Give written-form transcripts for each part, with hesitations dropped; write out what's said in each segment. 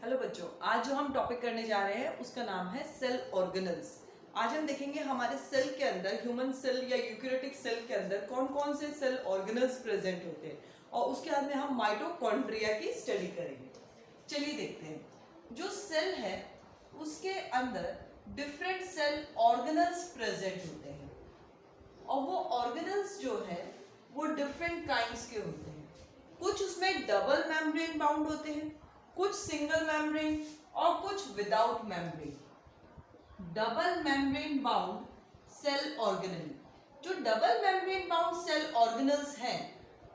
Hello बच्चों, आज जो हम टॉपिक करने जा रहे हैं उसका नाम है सेल ऑर्गेनल्स। आज हम देखेंगे हमारे सेल के अंदर, ह्यूमन सेल या यूकेरियोटिक सेल के अंदर कौन कौन से सेल ऑर्गेनल्स प्रेजेंट होते हैं और उसके बाद में हम माइटोकॉन्ड्रिया की स्टडी करेंगे। चलिए देखते हैं। जो सेल है उसके अंदर डिफरेंट सेल ऑर्गेनल्स प्रेजेंट होते हैं और वो ऑर्गेनल्स जो है वो डिफरेंट काइंड्स के होते हैं। कुछ उसमें डबल मेम्ब्रेन बाउंड होते हैं, कुछ सिंगल मेम्ब्रेन और कुछ without membrane. Double membrane bound cell organelle, जो double membrane bound cell organelles हैं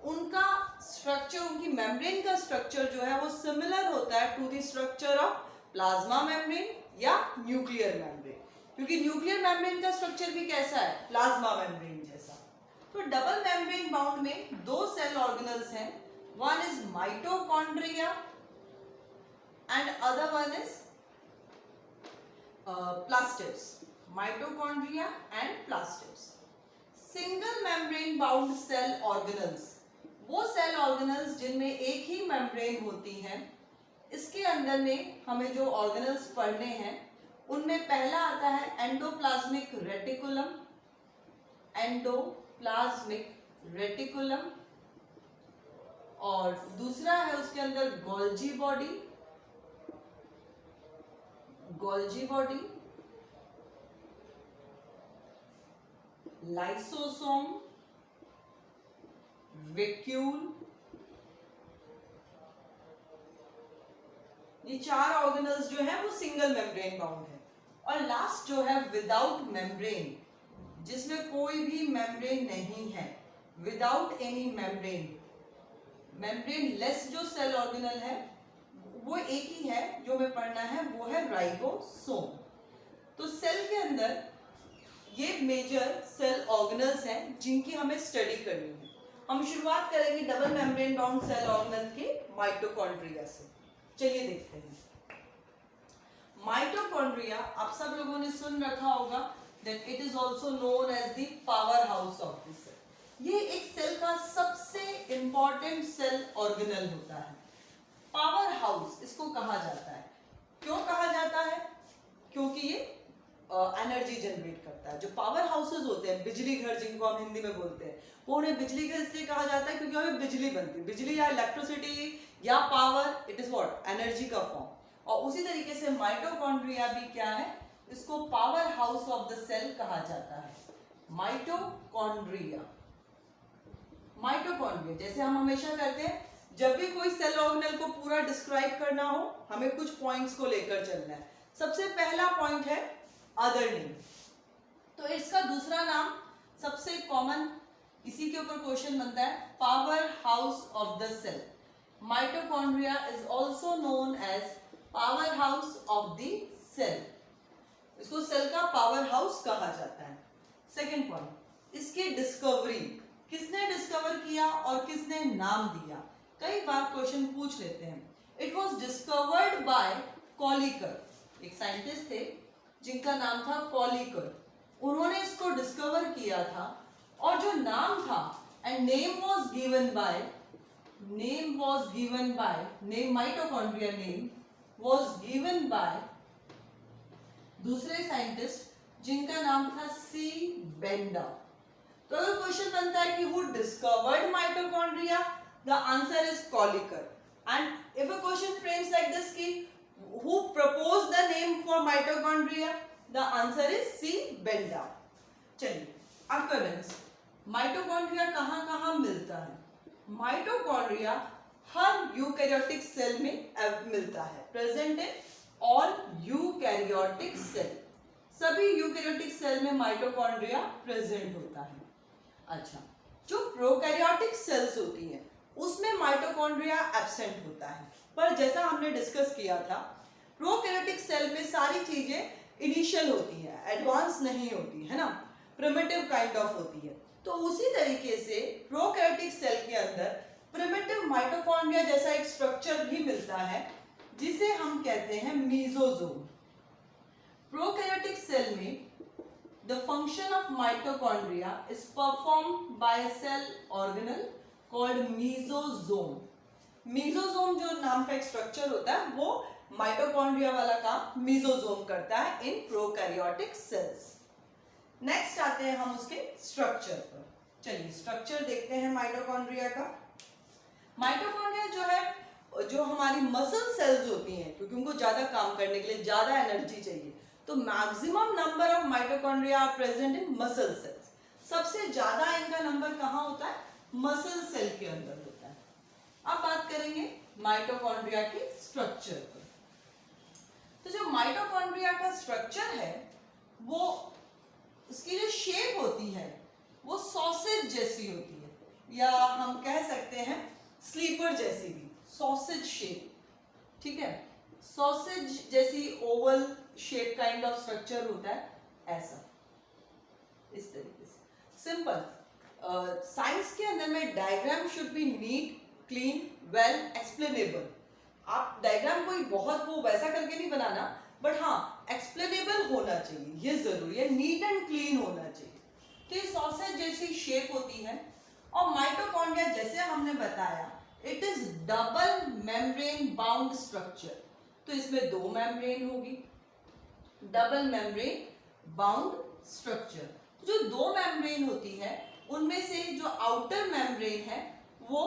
उनका स्ट्रक्चर, उनकी मेम्ब्रेन का स्ट्रक्चर जो है वो सिमिलर होता है to the structure of plasma membrane या न्यूक्लियर मेम्ब्रेन, क्योंकि न्यूक्लियर मेम्ब्रेन का स्ट्रक्चर भी कैसा है, प्लाज्मा मेम्ब्रेन जैसा। तो डबल मेम्ब्रेन बाउंड में दो सेल ऑर्गेनल्स हैं, one is mitochondria and other one is plastids, mitochondria and plastids. Single membrane bound cell organelles, वो सेल ऑर्गेनल्स जिनमें एक ही मेम्ब्रेन होती हैं। इसके अंदर में हमें जो ऑर्गेनल्स पढ़ने हैं उनमें पहला आता है एंडोप्लाज्मिक रेटिकुलम, एंडोप्लाज्मिक रेटिकुलम, और दूसरा है उसके अंदर Golgi body, Golgi body, lysosome, vacuole. ये चार ऑर्गेनल्स जो है वो सिंगल मेम्ब्रेन बाउंड है। और लास्ट जो है विदाउट मेम्ब्रेन, जिसमें कोई भी मेम्ब्रेन नहीं है, without any membrane, membrane less जो सेल ऑर्गेनल है वो एक ही है जो हमें पढ़ना है, वो है राइबोसोम। तो सेल के अंदर ये मेजर सेल ऑर्गेनल्स हैं जिनकी हमें स्टडी करनी है। हम शुरुआत करेंगे double membrane bound cell organelle के माइटोकॉन्ड्रिया से। चलिए देखते हैं। माइटोकॉन्ड्रिया आप सब लोगों ने सुन रखा होगा that it is also known as the powerhouse of the cell. ये एक सेल का सबसे इंपॉर्टेंट सेल ऑर्गेनल होता है। पावर हाउस इसको कहा जाता है। क्यों कहा जाता है? क्योंकि ये एनर्जी जनरेट करता है। जो पावर हाउसेस होते हैं, बिजली घर जिनको हम हिंदी में बोलते हैं, वो उन्हें बिजली घर इसलिए कहा जाता है क्योंकि हमें बिजली बनती है। बिजली या इलेक्ट्रिसिटी या power, it is what, energy का फॉर्म। और उसी तरीके से माइटोकॉन्ड्रिया भी क्या है, इसको powerhouse of the cell कहा जाता है। माइटोकॉन्ड्रिया, माइटोकॉन्ड्रिया जैसे हम हमेशा करते हैं, जब भी कोई सेल ऑर्गेनल को पूरा डिस्क्राइब करना हो हमें कुछ पॉइंट्स को लेकर चलना है। सबसे पहला पॉइंट है अदर नेम। तो इसका दूसरा नाम सबसे कॉमन, इसी के ऊपर क्वेश्चन बनता है, powerhouse of the cell. Mitochondria is also known as powerhouse of the cell. इसको सेल का पावर हाउस कहा जाता है। सेकेंड पॉइंट, इसकी डिस्कवरी, किसने डिस्कवर किया और किसने नाम दिया। कई बार क्वेश्चन पूछ लेते हैं। इट वॉज डिस्कवर्ड बाय कॉलिकर, एक साइंटिस्ट थे जिनका नाम था कॉलिकर। उन्होंने इसको डिस्कवर किया था और जो नाम था, and name was given by, name mitochondria name was given by दूसरे साइंटिस्ट जिनका नाम था सी बेंडा। तो अगर क्वेश्चन बनता है कि who discovered mitochondria, the answer is Colliker. And if a question frames like this ki who proposed the name for mitochondria, the answer is C Benda. चलिए occurrence, माइटोकॉन्ड्रिया कहाँ कहाँ मिलता है। माइटोकॉन्ड्रिया हर यूकैरियोटिक सेल में मिलता है, present in all eukaryotic cell. सभी eukaryotic cell में माइटोकॉन्ड्रिया प्रेजेंट होता है। अच्छा, जो प्रोकैरियोटिक सेल्स होती हैं उसमें माइटोकॉन्ड्रिया एब्सेंट होता है। पर जैसा हमने डिस्कस किया था, प्रोकैरियोटिक सेल में सारी चीजें इनिशियल होती हैं, एडवांस नहीं होती है ना, प्रिमिटिव काइंड ऑफ होती है। तो उसी तरीके से प्रोकैरियोटिक सेल के अंदर प्रिमिटिव माइटोकॉन्ड्रिया जैसा एक स्ट्रक्चर भी मिलता है जिसे हम कहते हैं मीसोजोम। प्रोकैरियोटिक सेल में the function of mitochondria is performed by a cell organelle called mesosome. Mesosome जो नाम का एक स्ट्रक्चर होता है वो माइटोकॉन्ड्रिया वाला काम मेसोसोम करता है इन प्रोकैरियोटिक सेल्स। नेक्स्ट आते हैं हम उसके स्ट्रक्चर पर। चलिए स्ट्रक्चर देखते हैं माइटोकॉन्ड्रिया का। माइटोकॉन्ड्रिया जो है, जो हमारी मसल सेल्स होती हैं, क्योंकि उनको ज्यादा काम करने के लिए ज्यादा एनर्जी चाहिए, तो maximum number of mitochondria are present in muscle cells. सबसे ज्यादा इनका नंबर कहाँ होता है? मसल सेल के अंदर होता है। अब बात करेंगे माइटोकॉन्ड्रिया के स्ट्रक्चर पर। तो जो माइटोकॉन्ड्रिया का स्ट्रक्चर है, वो उसकी जो शेप होती है वो सॉसेज जैसी होती है, या हम कह सकते हैं स्लीपर जैसी भी, सॉसेज शेप। ठीक है, सॉसेज जैसी Oval shape kind of structure होता है, ऐसा, इस तरीके से। सिंपल साइंस के अंदर में diagram should be neat, clean, well explainable. आप डायग्राम कोई बहुत वो वैसा करके नहीं बनाना, बट हाँ एक्सप्लेनेबल होना चाहिए, ये जरूरी है, नीट एंड क्लीन होना चाहिए। तो ये सॉसेज जैसी शेप होती है। और माइटोकॉन्ड्रिया जैसे हमने बताया, it is double membrane bound structure. तो इसमें दो मेम्ब्रेन होगी, डबल मेम्ब्रेन बाउंड स्ट्रक्चर। जो दो मेम्ब्रेन होती है उनमें से जो आउटर मेम्ब्रेन है वो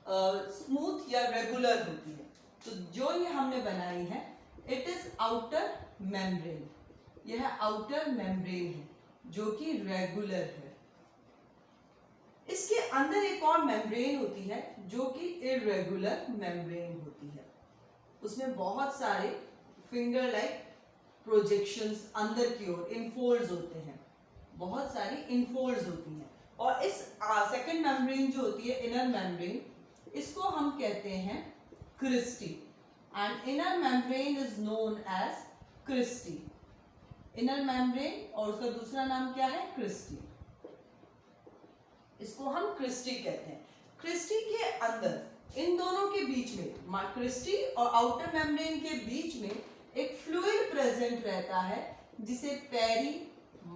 स्मूथ या रेगुलर होती है। तो जो ये हमने बनाई है, इट इज आउटर मेम्ब्रेन, यह आउटर मेम्ब्रेन है जो कि रेगुलर है। इसके अंदर एक और मेम्ब्रेन होती है जो कि इरेगुलर मेम्ब्रेन होती है। उसमें बहुत सारे फिंगर लाइक प्रोजेक्शंस अंदर की ओर इनफोल्ड्स होते हैं, बहुत सारी इनफोल्ड्स होती हैं। और इस सेकंड मेम्ब्रेन जो होती है, इनर मेम्ब्रेन, इसको हम कहते हैं cristae, and inner membrane is known as cristae. Inner membrane और उसका दूसरा नाम क्या है? क्रिस्टी। इसको हम क्रिस्टी कहते हैं। क्रिस्टी के अंदर इन दोनों के बीच में, क्रिस्टी और आउटर मेम्ब्रेन के बीच में एक फ्लूइड प्रेजेंट रहता है जिसे पेरी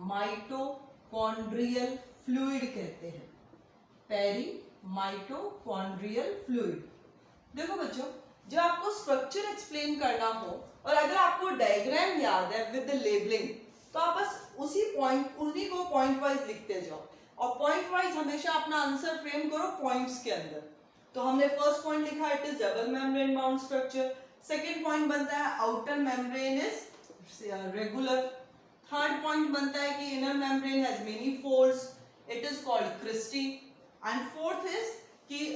माइटोकॉन्ड्रियल फ्लूइड कहते हैं। Peri mitochondrial fluid. देखो बच्चों, जब आपको स्ट्रक्चर एक्सप्लेन करना हो और अगर आपको डायग्राम याद है विद द लेबलिंग, तो आप बस उसी पॉइंट, उन्हीं को पॉइंट वाइज लिखते जाओ और पॉइंट वाइज हमेशा अपना आंसर फ्रेम करो पॉइंट्स के अंदर। तो हमने फर्स्ट पॉइंट लिखा, it is double membrane bound structure. Second point बनता है outer membrane is regular. Third point बनता है कि inner membrane has many folds, it is called cristae. And fourth is that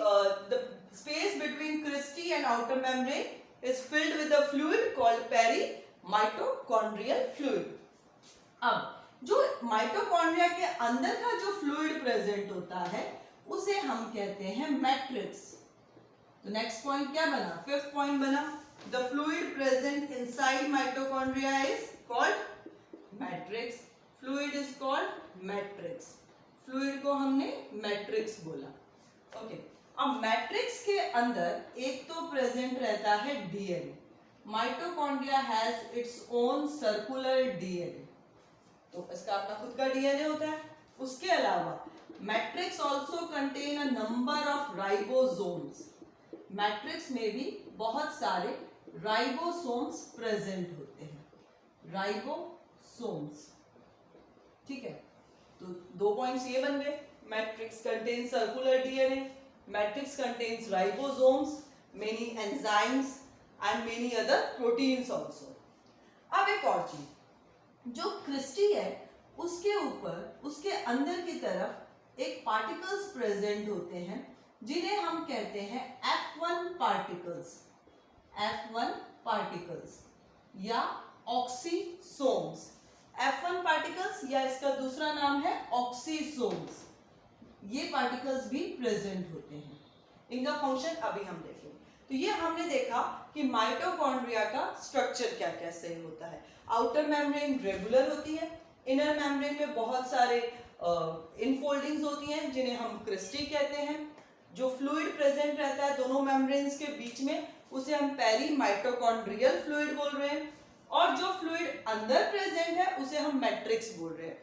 the space between cristae and outer membrane is filled with a fluid called peri mitochondrial fluid. अब जो mitochondria के अंदर का जो fluid present होता है उसे हम कहते हैं मैट्रिक्स। तो नेक्स्ट पॉइंट क्या बना? फिफ्थ पॉइंट बना, the fluid present inside mitochondria is called matrix. Fluid is called matrix. Fluid को हमने मैट्रिक्स बोला। ओके, अब मैट्रिक्स के अंदर एक तो प्रेजेंट रहता है DNA. Mitochondria has its own circular DNA, तो इसका अपना खुद का डीएनए होता है। उसके अलावा matrix also contain a number of ribosomes. Matrix में भी बहुत सारे राइबोसोम्स प्रेजेंट होते हैं, राइबोसोम्स। ठीक है, तो दो पॉइंट्स ये बन गए, matrix contain circular DNA, matrix contains ribosomes, many enzymes and many other proteins also. अब एक और चीज, जो क्रिस्टी है उसके ऊपर, उसके अंदर की तरफ एक पार्टिकल्स प्रेजेंट होते हैं जिन्हें हम कहते हैं F1 पार्टिकल्स। F1 पार्टिकल्स या ऑक्सीसोम्स। F1 पार्टिकल्स या इसका दूसरा नाम है ऑक्सीसोम्स। ये पार्टिकल्स भी प्रेजेंट होते हैं। इनका फंक्शन अभी हम देखेंगे। तो ये हमने देखा कि माइटोकॉन्ड्रिया का स्ट्रक्चर क्या क्या सही होता है। आउटर मेम्ब्रेन रेगुलर होती है, इनर मेम्ब्रेन में बहुत सारे इनफोल्डिंग्स होती हैं जिन्हें हम क्रिस्टी कहते हैं। जो फ्लूइड प्रेजेंट रहता है दोनों मेम्ब्रेन्स के बीच में उसे हम पेरी माइटोकॉन्ड्रियल फ्लूइड बोल रहे हैं, और जो फ्लूइड अंदर प्रेजेंट है उसे हम मैट्रिक्स बोल रहे हैं।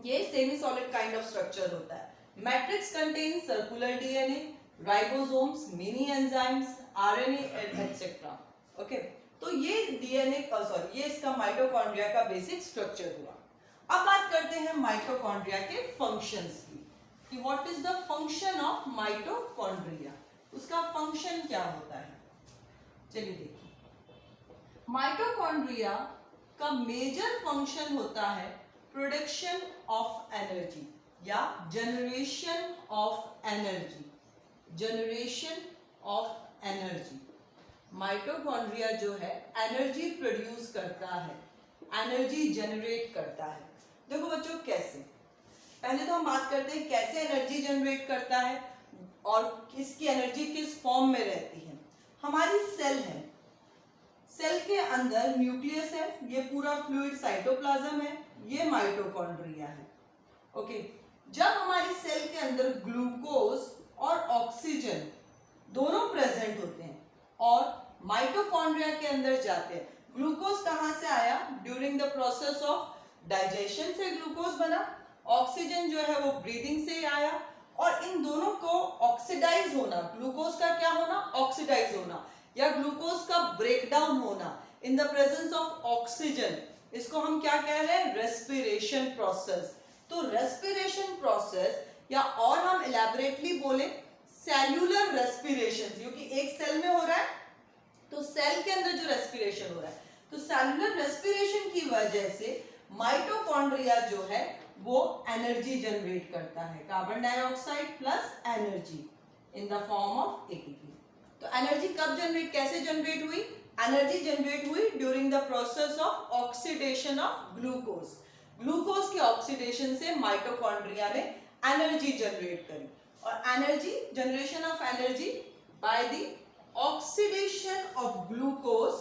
ये semi solid kind of structure होता है। Matrix contain circular DNA, ribosomes, mini enzymes, RNA etcetera. Okay, तो ये डीएनए सॉरी ये इसका माइटोकॉन्ड्रिया का बेसिक स्ट्रक्चर हुआ। अब बात करते हैं माइटोकॉन्ड्रिया के फंक्शंस की कि what is the function of mitochondria, उसका फंक्शन क्या होता है। चलिए देखिए, माइटोकॉन्ड्रिया का मेजर फंक्शन होता है प्रोडक्शन ऑफ एनर्जी या generation of energy, generation of energy. Mitochondria जो है एनर्जी प्रोड्यूस करता है, एनर्जी जनरेट करता है। देखो बच्चों कैसे, पहले तो हम बात करते हैं कैसे एनर्जी जनरेट करता है और इसकी एनर्जी किस फॉर्म में रहती है। हमारी सेल है, सेल के अंदर न्यूक्लियस है, ये पूरा फ्लूइड साइटोप्लाज्म है, ये माइटोकॉन्ड्रिया है। ओके, जब हमारी सेल के अंदर ग्लूकोज और ऑक्सीजन दोनों प्रेजेंट होते हैं और माइटोकॉन्ड्रिया के अंदर जाते हैं, ग्लूकोज कहां से आया, during the process of digestion से ग्लूकोज बना, ऑक्सीजन जो है वो ब्रीदिंग से आया, और इन दोनों को ऑक्सीडाइज होना, ग्लूकोज का क्या होना, ऑक्सीडाइज होना या ग्लूकोज का ब्रेकडाउन होना in the presence of oxygen, इसको हम क्या कह रहे हैं, रेस्पिरेशन प्रोसेस। तो रेस्पिरेशन प्रोसेस या और हम इलैबोरेटली बोले सेल्यूलर रेस्पिरेशन, क्योंकि एक सेल में हो रहा है तो सेल के अंदर जो रेस्पिरेशन हो रहा है, तो सेल्यूलर रेस्पिरेशन की वजह से माइटोकॉन्ड्रिया जो है वो एनर्जी जनरेट करता है, carbon dioxide plus energy in the form of ATP. तो एनर्जी कब जनरेट, कैसे जनरेट हुई, एनर्जी जनरेट हुई during the process of oxidation of glucose. Glucose के ऑक्सीडेशन से माइटोकॉन्ड्रिया ने एनर्जी जनरेट करी, और energy generation of energy by the oxidation of glucose,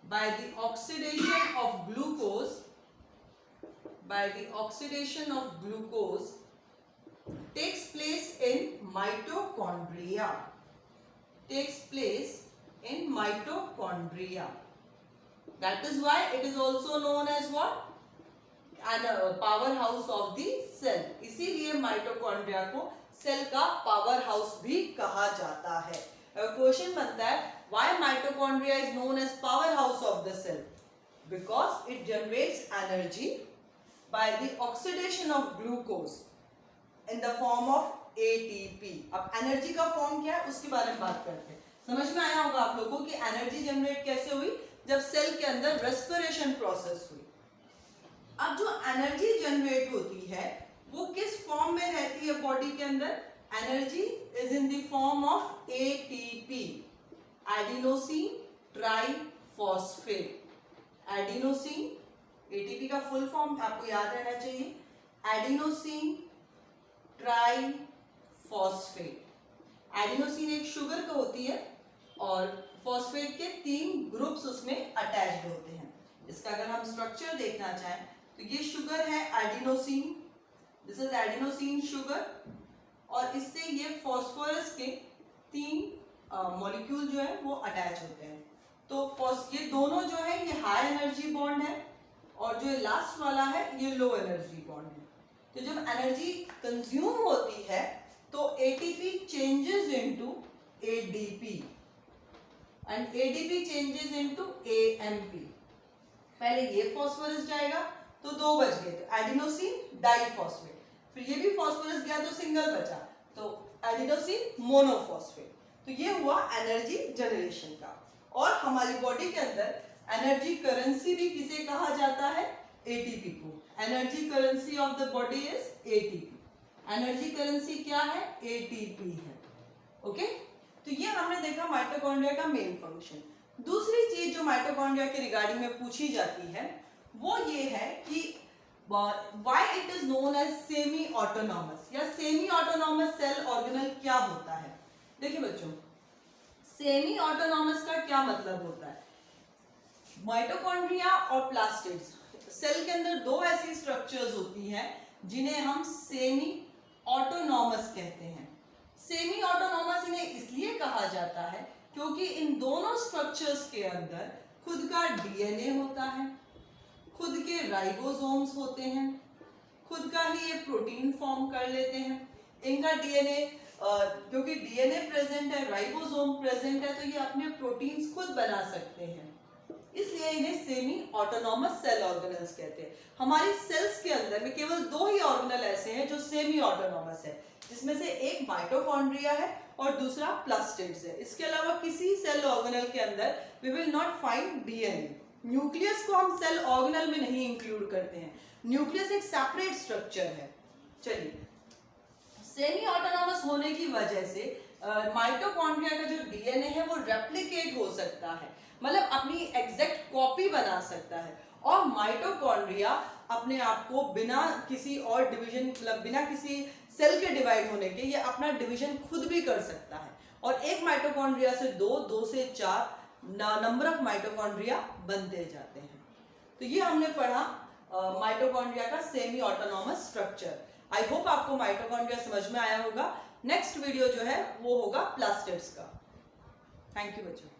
by the oxidation of glucose, by the oxidation of glucose takes place in mitochondria, takes place in mitochondria. That is why it is also known as what, and powerhouse of the cell। इसीलिए mitochondria को cell का power house भी कहा जाता है। Question बनता है why mitochondria is known as powerhouse of the cell, because it generates energy by the oxidation of glucose in the form of ATP। अब एनर्जी का फॉर्म क्या है उसके बारे में बात करते हैं। समझ में आया होगा आप लोगों को कि एनर्जी जनरेट कैसे हुई, जब सेल के अंदर रेस्पिरेशन प्रोसेस हुई। अब जो एनर्जी जनरेट होती है वो किस फॉर्म में रहती है बॉडी के अंदर, energy is in the form of ATP, adenosine triphosphate. Adenosine, ATP का फुल फॉर्म आपको याद रहना चाहिए, एडिनोसिन ट्राइफॉस्फेट। एडिनोसिन एक शुगर का होती है और फॉस्फेट के 3 ग्रुप्स उसमें अटैच्ड होते हैं। इसका अगर हम स्ट्रक्चर देखना चाहें तो ये शुगर है adenosine, this is adenosine sugar, और इससे ये फॉस्फोरस के 3 मॉलिक्यूल जो है वो अटैच होते हैं। तो ये दोनों जो है ये हाई एनर्जी बॉन्ड है, और जो लास्ट वाला है ये लो एनर्जी बॉन्ड है। तो जब एनर्जी कंज्यूम होती है तो ATP changes into ADP and ADP changes into AMP. पहले ये फॉस्फोरस जाएगा तो 2 बच गए, तो एडिनोसिन डाइफॉस्फेट, फिर ये भी फॉस्फोरस गया तो सिंगल बचा, तो एडिनोसिन मोनोफॉस्फेट। तो ये हुआ एनर्जी जनरेशन का। और हमारी बॉडी के अंदर एनर्जी करेंसी भी किसे कहा जाता है, एटीपी को। Energy currency of the body is ATP. Energy currency क्या है, एटीपी है। ओके, तो ये हमने देखा माइटोकॉन्ड्रिया का मेन फंक्शन। दूसरी चीज जो माइटोकॉन्ड्रिया के रिगार्डिंग में पूछी जाती है वो ये है कि why it is known as semi autonomous या सेमी ऑटोनॉमस सेल ऑर्गेनल क्या होता है। देखिए बच्चों, सेमी ऑटोनॉमस का क्या मतलब होता है, माइटोकॉन्ड्रिया और प्लास्टिड्स, सेल के अंदर 2 ऐसी स्ट्रक्चर्स होती हैं जिन्हें हम सेमी ऑटोनॉमस कहते हैं। सेमी ऑटोनॉमस इन्हें इसलिए कहा जाता है क्योंकि इन दोनों स्ट्रक्चर्स के अंदर खुद का डीएनए होता है, खुद के राइबोसोम्स होते हैं, खुद का ही ये प्रोटीन फॉर्म कर लेते हैं। इनका डीएनए क्योंकि डीएनए प्रेजेंट है, राइबोसोम प्रेजेंट है, तो ये अपने प्रोटीन्स खुद बना सकते हैं, इसलिए इन्हें सेमी ऑटोनॉमस सेल ऑर्गेनल्स कहते हैं। हमारी सेल्स के अंदर में केवल 2 ही ऑर्गेनल ऐसे हैं जो सेमी ऑटोनॉमस है, जिसमें से एक माइटोकॉन्ड्रिया है और दूसरा प्लास्टिड्स है। इसके अलावा किसी सेल ऑर्गेनल के अंदर we will not find DNA. Nucleus को हम सेल ऑर्गेनल में नहीं इंक्लूड करते हैं, न्यूक्लियस एक सेपरेट स्ट्रक्चर है। चलिए, सेमी ऑटोनॉमस होने की वजह से माइटोकॉन्ड्रिया का जो डीएनए है वो रेप्लिकेट हो सकता है, मतलब अपनी एग्जैक्ट कॉपी बना सकता है, और माइटोकॉन्ड्रिया अपने आप को बिना किसी और डिवीजन, मतलब बिना किसी सेल के डिवाइड होने के, ये अपना डिवीजन खुद भी कर सकता है, और एक माइटोकॉन्ड्रिया से 2 से 4 नंबर ऑफ माइटोकॉन्ड्रिया बनते जाते हैं। तो ये हमने पढ़ा माइटोकॉन्ड्रिया का semi autonomous structure. I hope आपको माइटोकॉन्ड्रिया समझ में आया होगा। नेक्स्ट वीडियो जो है वो होगा प्लास्टिड्स का। थैंक यू बच्चों।